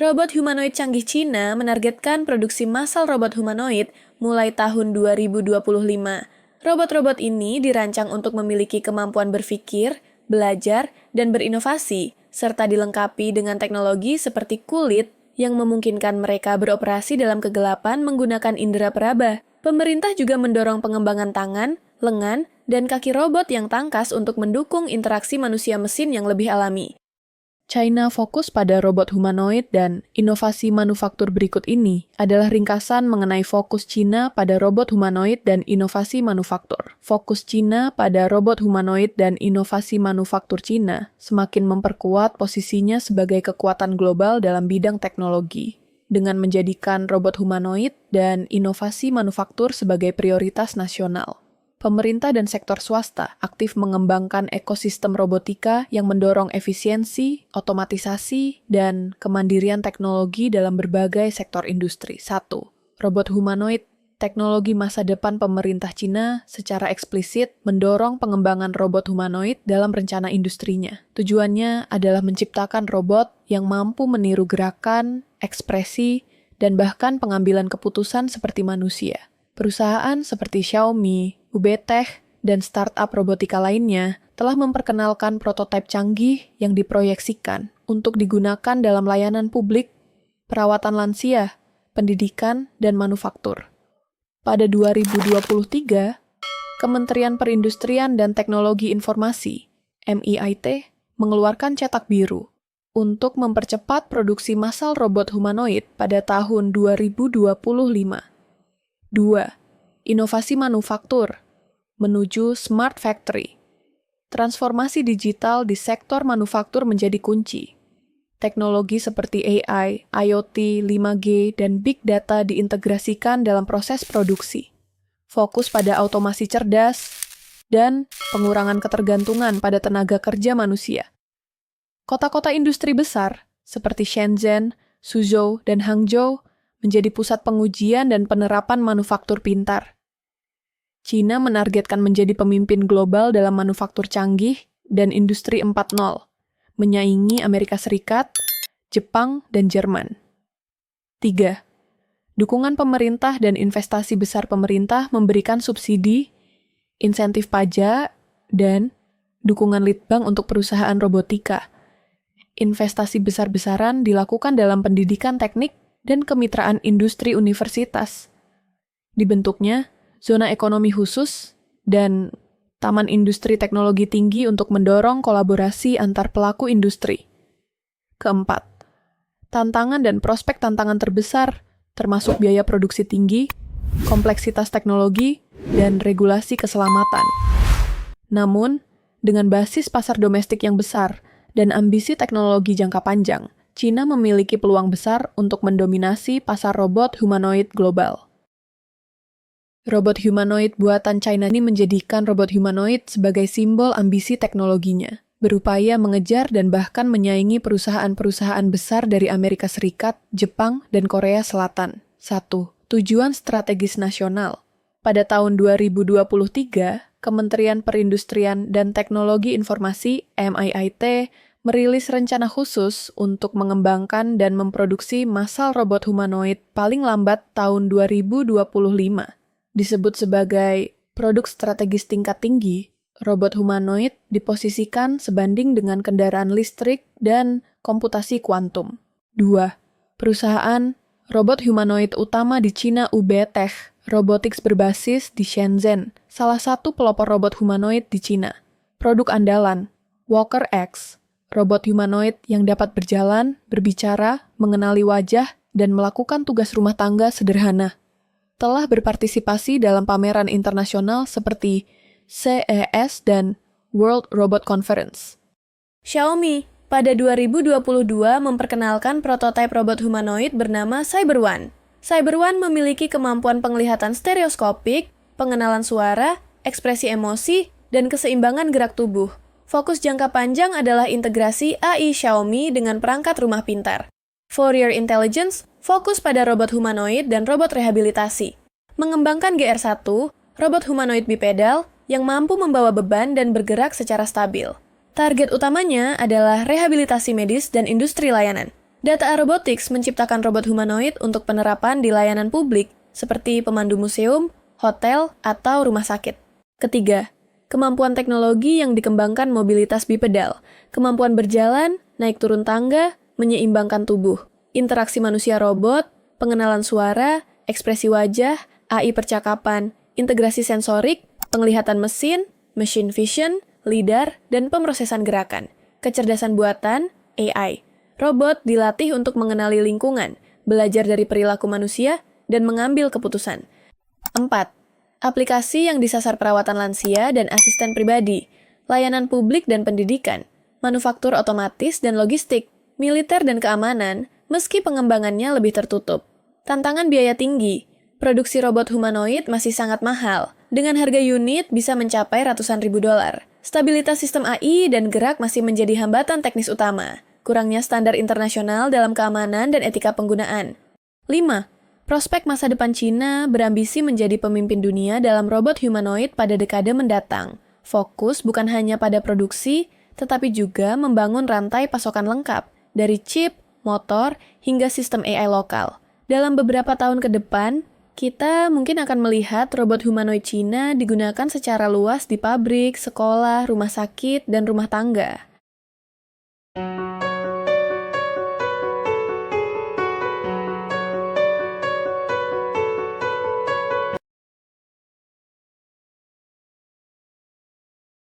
Robot humanoid canggih Cina menargetkan produksi massal robot humanoid mulai tahun 2025. Robot-robot ini dirancang untuk memiliki kemampuan berpikir, belajar, dan berinovasi, serta dilengkapi dengan teknologi seperti kulit yang memungkinkan mereka beroperasi dalam kegelapan menggunakan indera peraba. Pemerintah juga mendorong pengembangan tangan, lengan, dan kaki robot yang tangkas untuk mendukung interaksi manusia-mesin yang lebih alami. China fokus pada robot humanoid dan inovasi manufaktur berikut ini adalah ringkasan mengenai fokus China pada robot humanoid dan inovasi manufaktur. Fokus China pada robot humanoid dan inovasi manufaktur China semakin memperkuat posisinya sebagai kekuatan global dalam bidang teknologi, dengan menjadikan robot humanoid dan inovasi manufaktur sebagai prioritas nasional. Pemerintah dan sektor swasta aktif mengembangkan ekosistem robotika yang mendorong efisiensi, otomatisasi, dan kemandirian teknologi dalam berbagai sektor industri. 1. Robot humanoid. Teknologi masa depan pemerintah Cina secara eksplisit mendorong pengembangan robot humanoid dalam rencana industrinya. Tujuannya adalah menciptakan robot yang mampu meniru gerakan, ekspresi, dan bahkan pengambilan keputusan seperti manusia. Perusahaan seperti Xiaomi, UBTech, dan startup robotika lainnya telah memperkenalkan prototipe canggih yang diproyeksikan untuk digunakan dalam layanan publik, perawatan lansia, pendidikan, dan manufaktur. Pada 2023, Kementerian Perindustrian dan Teknologi Informasi, MIIT, mengeluarkan cetak biru untuk mempercepat produksi massal robot humanoid pada tahun 2025. 2. Inovasi manufaktur menuju smart factory. Transformasi digital di sektor manufaktur menjadi kunci. Teknologi seperti AI, IoT, 5G, dan Big Data diintegrasikan dalam proses produksi. Fokus pada automasi cerdas dan pengurangan ketergantungan pada tenaga kerja manusia. Kota-kota industri besar seperti Shenzhen, Suzhou, dan Hangzhou menjadi pusat pengujian dan penerapan manufaktur pintar. China menargetkan menjadi pemimpin global dalam manufaktur canggih dan industri 4.0, menyaingi Amerika Serikat, Jepang, dan Jerman. 3. Dukungan pemerintah dan investasi besar pemerintah memberikan subsidi, insentif pajak, dan dukungan litbang untuk perusahaan robotika. Investasi besar-besaran dilakukan dalam pendidikan teknik dan kemitraan industri universitas. Dibentuknya zona ekonomi khusus dan taman industri teknologi tinggi untuk mendorong kolaborasi antar pelaku industri. 4. Tantangan dan prospek tantangan terbesar termasuk biaya produksi tinggi, kompleksitas teknologi, dan regulasi keselamatan. Namun, dengan basis pasar domestik yang besar dan ambisi teknologi jangka panjang, China memiliki peluang besar untuk mendominasi pasar robot humanoid global. Robot humanoid buatan China ini menjadikan robot humanoid sebagai simbol ambisi teknologinya, berupaya mengejar dan bahkan menyaingi perusahaan-perusahaan besar dari Amerika Serikat, Jepang, dan Korea Selatan. 1. Tujuan strategis nasional. Pada tahun 2023, Kementerian Perindustrian dan Teknologi Informasi (MIIT) merilis rencana khusus untuk mengembangkan dan memproduksi massal robot humanoid paling lambat tahun 2025. Disebut sebagai produk strategis tingkat tinggi, robot humanoid diposisikan sebanding dengan kendaraan listrik dan komputasi kuantum. 2. Perusahaan robot humanoid utama di China UBTech Robotics berbasis di Shenzhen, salah satu pelopor robot humanoid di China. Produk andalan, Walker X, robot humanoid yang dapat berjalan, berbicara, mengenali wajah, dan melakukan tugas rumah tangga sederhana. Telah berpartisipasi dalam pameran internasional seperti CES dan World Robot Conference. Xiaomi pada 2022 memperkenalkan prototipe robot humanoid bernama Cyber One. Cyber One memiliki kemampuan penglihatan stereoskopik, pengenalan suara, ekspresi emosi, dan keseimbangan gerak tubuh. Fokus jangka panjang adalah integrasi AI Xiaomi dengan perangkat rumah pintar. Fourier Intelligence fokus pada robot humanoid dan robot rehabilitasi. Mengembangkan GR1, robot humanoid bipedal yang mampu membawa beban dan bergerak secara stabil. Target utamanya adalah rehabilitasi medis dan industri layanan. Data Robotics menciptakan robot humanoid untuk penerapan di layanan publik seperti pemandu museum, hotel, atau rumah sakit. Ketiga, kemampuan teknologi yang dikembangkan mobilitas bipedal, kemampuan berjalan, naik turun tangga, menyeimbangkan tubuh, interaksi manusia-robot, pengenalan suara, ekspresi wajah, AI percakapan, integrasi sensorik, penglihatan mesin, machine vision, lidar, dan pemrosesan gerakan, kecerdasan buatan, AI. Robot dilatih untuk mengenali lingkungan, belajar dari perilaku manusia, dan mengambil keputusan. 4. Aplikasi yang disasar perawatan lansia dan asisten pribadi, layanan publik dan pendidikan, manufaktur otomatis dan logistik, militer dan keamanan, meski pengembangannya lebih tertutup. Tantangan biaya tinggi. Produksi robot humanoid masih sangat mahal, dengan harga unit bisa mencapai ratusan ribu dolar. Stabilitas sistem AI dan gerak masih menjadi hambatan teknis utama. Kurangnya standar internasional dalam keamanan dan etika penggunaan. 5. Prospek masa depan Cina berambisi menjadi pemimpin dunia dalam robot humanoid pada dekade mendatang. Fokus bukan hanya pada produksi, tetapi juga membangun rantai pasokan lengkap, dari chip, motor, hingga sistem AI lokal. Dalam beberapa tahun ke depan, kita mungkin akan melihat robot humanoid Cina digunakan secara luas di pabrik, sekolah, rumah sakit, dan rumah tangga.